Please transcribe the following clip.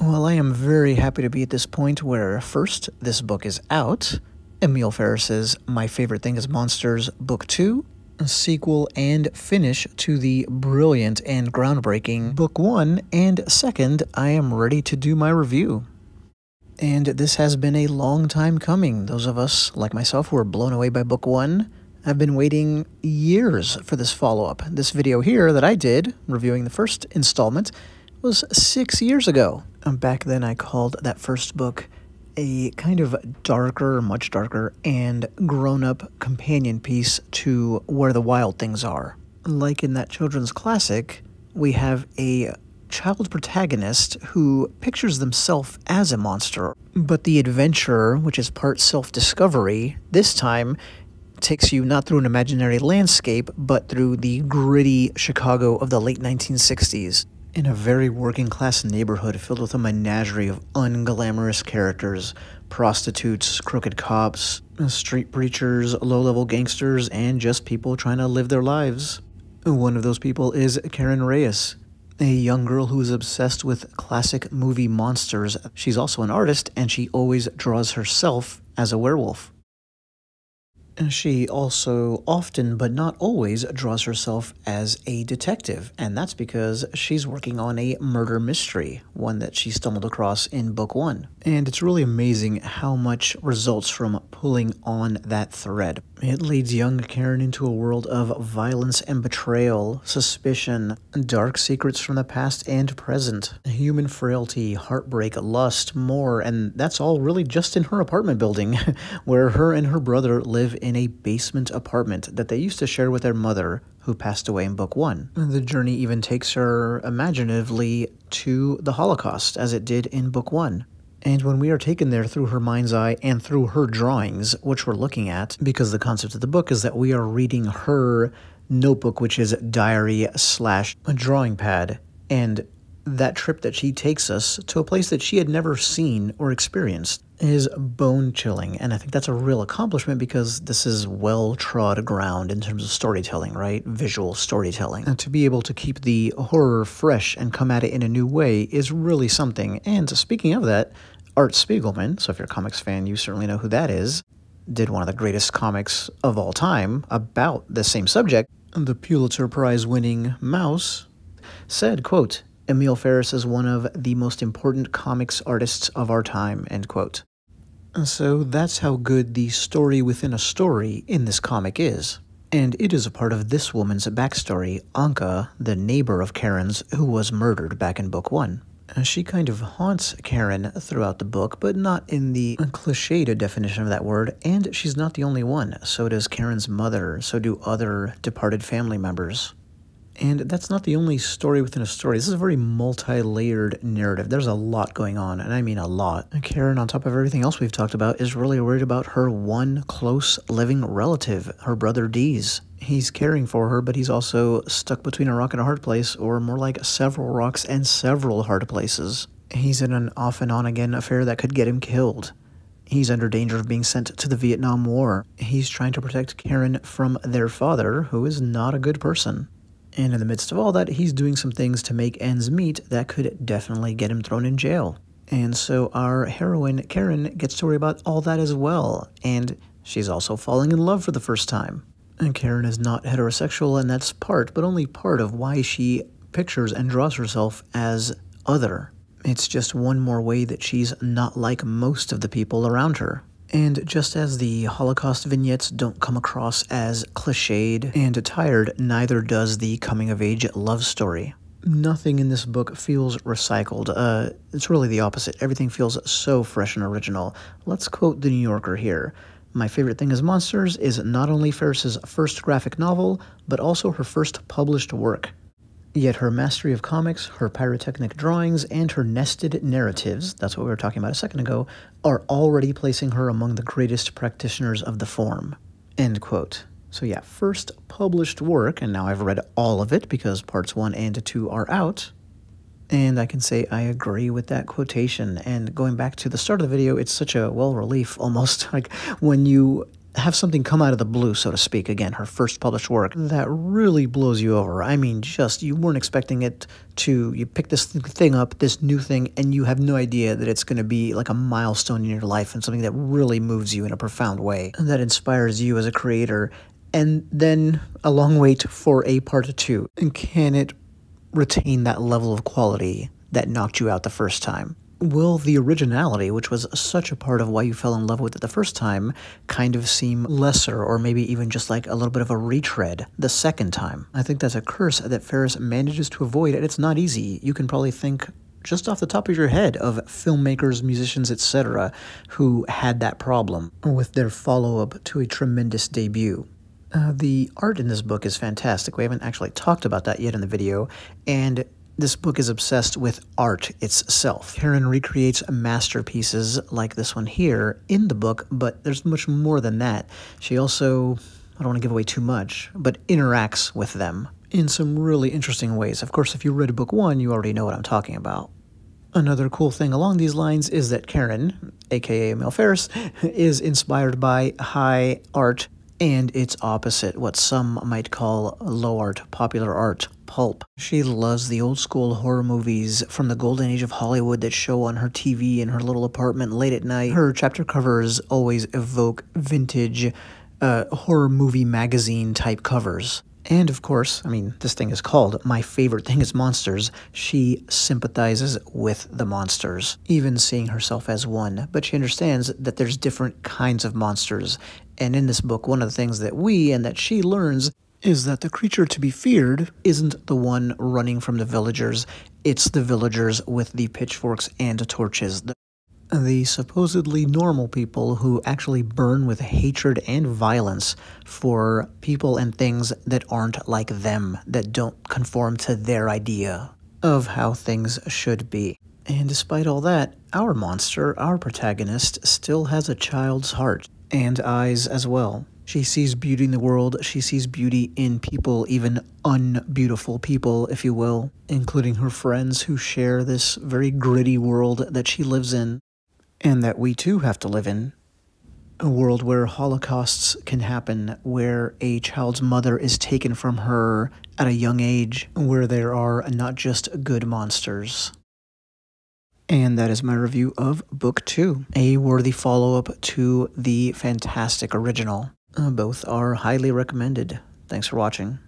Well, I am very happy to be at this point where, first, this book is out, Emil Ferris's My Favorite Thing is Monsters, Book 2, a sequel and finish to the brilliant and groundbreaking Book 1, and second, I am ready to do my review. And this has been a long time coming. Those of us, like myself, who were blown away by Book 1, have been waiting years for this follow-up. This video here that I did, reviewing the first installment, was 6 years ago. Back then I called that first book a kind of darker, much darker, and grown-up companion piece to Where the Wild Things Are. Like in that children's classic, we have a child protagonist who pictures themselves as a monster, but the adventure, which is part self-discovery, this time takes you not through an imaginary landscape, but through the gritty Chicago of the late 1960s. In a very working-class neighborhood filled with a menagerie of unglamorous characters, prostitutes, crooked cops, street preachers, low-level gangsters, and just people trying to live their lives. One of those people is Karen Reyes, a young girl who is obsessed with classic movie monsters. She's also an artist, and she always draws herself as a werewolf. She also often, but not always, draws herself as a detective, and that's because she's working on a murder mystery, one that she stumbled across in Book 1. And it's really amazing how much results from pulling on that thread. It leads young Karen into a world of violence and betrayal, suspicion, dark secrets from the past and present, human frailty, heartbreak, lust, more, and that's all really just in her apartment building, where her and her brother live in a basement apartment that they used to share with their mother, who passed away in Book 1. The journey even takes her imaginatively to the Holocaust, as it did in Book 1. And when we are taken there through her mind's eye and through her drawings, which we're looking at, because the concept of the book is that we are reading her notebook, which is diary slash drawing pad, and that trip that she takes us to a place that she had never seen or experienced is bone-chilling, and I think that's a real accomplishment because this is well-trod ground in terms of storytelling, right? Visual storytelling. And to be able to keep the horror fresh and come at it in a new way is really something. And speaking of that, Art Spiegelman, so if you're a comics fan, you certainly know who that is, did one of the greatest comics of all time about the same subject. The Pulitzer Prize-winning Mouse said, quote, "Emil Ferris is one of the most important comics artists of our time," end quote. So that's how good the story within a story in this comic is. And it is a part of this woman's backstory, Anka, the neighbor of Karen's, who was murdered back in Book 1. She kind of haunts Karen throughout the book, but not in the cliched definition of that word, and she's not the only one. So does Karen's mother, so do other departed family members. And that's not the only story within a story. This is a very multi-layered narrative. There's a lot going on, and I mean a lot. Karen, on top of everything else we've talked about, is really worried about her one close living relative, her brother Dees. He's caring for her, but he's also stuck between a rock and a hard place, or more like several rocks and several hard places. He's in an off and on again affair that could get him killed. He's under danger of being sent to the Vietnam War. He's trying to protect Karen from their father, who is not a good person. And in the midst of all that, he's doing some things to make ends meet that could definitely get him thrown in jail. And so our heroine, Karen, gets to worry about all that as well. And she's also falling in love for the first time. And Karen is not heterosexual, and that's part, but only part of why she pictures and draws herself as other. It's just one more way that she's not like most of the people around her. And just as the Holocaust vignettes don't come across as cliched and tired, neither does the coming-of-age love story. Nothing in this book feels recycled. It's really the opposite. Everything feels so fresh and original. Let's quote The New Yorker here. "My Favorite Thing is Monsters" is not only Ferris's first graphic novel, but also her first published work. Yet her mastery of comics, her pyrotechnic drawings, and her nested narratives, that's what we were talking about a second ago, are already placing her among the greatest practitioners of the form. End quote. So yeah, first published work, and now I've read all of it because parts 1 and 2 are out. And I can say I agree with that quotation. And going back to the start of the video, it's such a, well, relief almost. Like when you have something come out of the blue, so to speak, again, her first published work, that really blows you over. I mean, just, you weren't expecting it to, you pick this thing up, this new thing, and you have no idea that it's going to be like a milestone in your life and something that really moves you in a profound way, and that inspires you as a creator. And then a long wait for a part 2. And can it retain that level of quality that knocked you out the first time? Will the originality, which was such a part of why you fell in love with it the first time, kind of seem lesser, or maybe even just like a little bit of a retread the second time? I think that's a curse that Ferris manages to avoid, and it's not easy. You can probably think just off the top of your head of filmmakers, musicians, etc., who had that problem with their follow-up to a tremendous debut. The art in this book is fantastic. We haven't actually talked about that yet in the video, and this book is obsessed with art itself. Karen recreates masterpieces like this one here in the book, but there's much more than that. She also, I don't want to give away too much, but interacts with them in some really interesting ways. Of course, if you read book 1, you already know what I'm talking about. Another cool thing along these lines is that Karen, aka Emil Ferris, is inspired by high art and its opposite, what some might call low art, popular art, pulp. She loves the old school horror movies from the golden age of Hollywood that show on her TV in her little apartment late at night. Her chapter covers always evoke vintage horror movie magazine type covers. And of course, I mean, this thing is called My Favorite Thing is Monsters. She sympathizes with the monsters, even seeing herself as one. But she understands that there's different kinds of monsters. And in this book, one of the things that we and that she learns is that the creature to be feared isn't the one running from the villagers. It's the villagers with the pitchforks and torches. The supposedly normal people who actually burn with hatred and violence for people and things that aren't like them, that don't conform to their idea of how things should be. And despite all that, our monster, our protagonist, still has a child's heart and eyes as well. She sees beauty in the world, she sees beauty in people, even unbeautiful people, if you will, including her friends who share this very gritty world that she lives in. And that we too have to live in. A world where holocausts can happen, where a child's mother is taken from her at a young age, where there are not just good monsters. And that is my review of Book 2, a worthy follow-up to the fantastic original. Both are highly recommended. Thanks for watching.